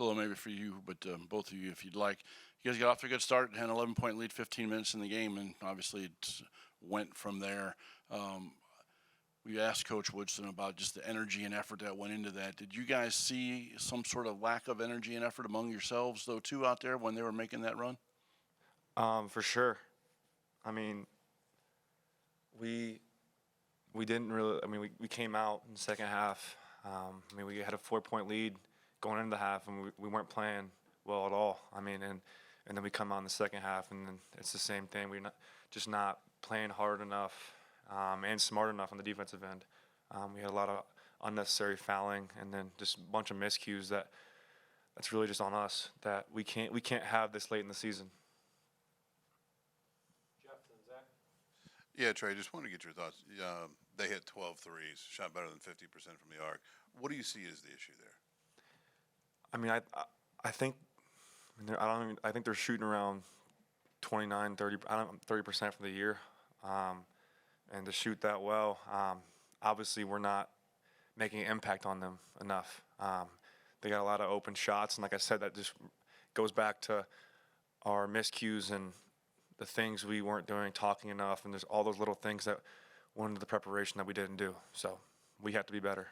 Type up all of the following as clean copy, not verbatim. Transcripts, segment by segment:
Pilla, maybe for you, but both of you, if you'd like. You guys got off to a good start, had an 11-point lead, 15 minutes in the game, and obviously it went from there. We asked Coach Woodson about just the energy and effort that went into that. Did you guys see some sort of lack of energy and effort among yourselves, though, too, out there when they were making that run? For sure. I mean, we didn't really. I mean, we came out in the second half. I mean, we had a 4-point lead going into the half, and we weren't playing well at all. I mean, and then we come out in the second half, and then it's the same thing. We're not playing hard enough and smart enough on the defensive end. We had a lot of unnecessary fouling, and then just a bunch of miscues that's really just on us that we can't have this late in the season. Yeah, Trey, just wanted to get your thoughts. They hit 12 threes, shot better than 50% from the arc. What do you see as the issue there? I mean, I think I think they're shooting around 29, 30% for the year, and to shoot that well, obviously we're not making an impact on them enough. They got a lot of open shots, and like I said, that just goes back to our miscues and the things we weren't doing, talking enough, and there's all those little things that went into the preparation that we didn't do. So we have to be better.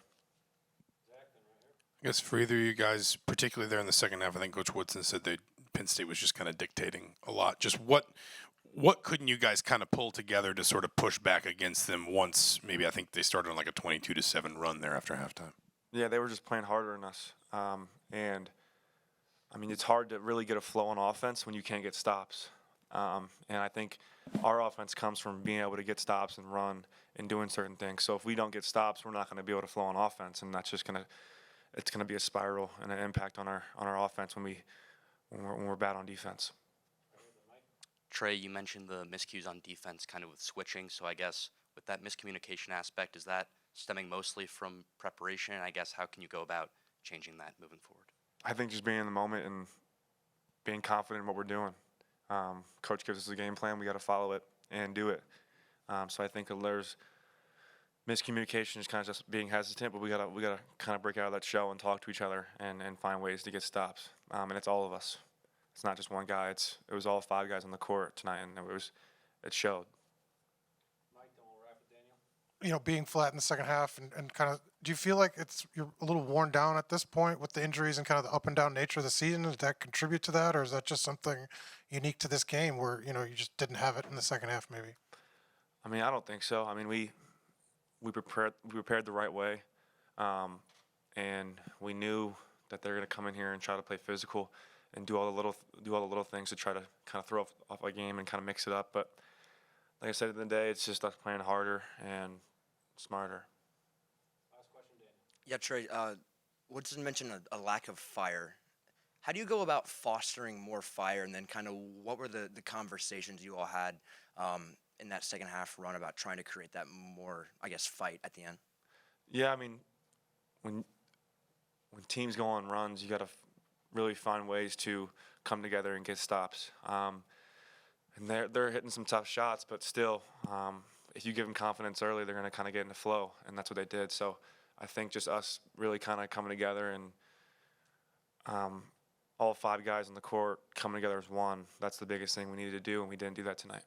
I guess for either of you guys, particularly there in the second half, I think Coach Woodson said that Penn State was just kind of dictating a lot. Just what couldn't you guys kind of pull together to sort of push back against them once maybe I think they started on like a 22-7 run there after halftime? Yeah, they were just playing harder than us. And, I mean, it's hard to really get a flow on offense when you can't get stops. And I think our offense comes from being able to get stops and run and doing certain things. So if we don't get stops, we're not going to be able to flow on offense, and that's just it's going to be a spiral and an impact on our offense when we're bad on defense. Trey, you mentioned the miscues on defense kind of with switching. So I guess with that miscommunication aspect, is that stemming mostly from preparation? And I guess how can you go about changing that moving forward? I think just being in the moment and being confident in what we're doing. Coach gives us a game plan. We got to follow it and do it. So I think there's miscommunication is kind of just being hesitant, but we gotta kind of break out of that shell and talk to each other and find ways to get stops. And it's all of us. It's not just one guy. It was all 5 guys on the court tonight, and it showed. Mike, then we'll wrap it, Daniel. You know, being flat in the second half and kind of, do you feel like you're a little worn down at this point with the injuries and kind of the up and down nature of the season? Does that contribute to that, or is that just something unique to this game where, you know, you just didn't have it in the second half maybe? I mean, I don't think so. I mean, we prepared the right way, and we knew that they're going to come in here and try to play physical and do all the little things to try to kind of throw off a game and kind of mix it up. But like I said, at the end of the day, it's just us playing harder and smarter. Last question, Daniel. Yeah, Trey, Woodson mentioned a lack of fire. How do you go about fostering more fire, and then kind of what were the conversations you all had in that second half run about trying to create that more, I guess, fight at the end? Yeah, I mean, when teams go on runs, you got to really find ways to come together and get stops. And they're hitting some tough shots, but still, if you give them confidence early, they're going to kind of get in the flow, and that's what they did. So I think just us really kind of coming together and all 5 guys on the court coming together as one, that's the biggest thing we needed to do, and we didn't do that today.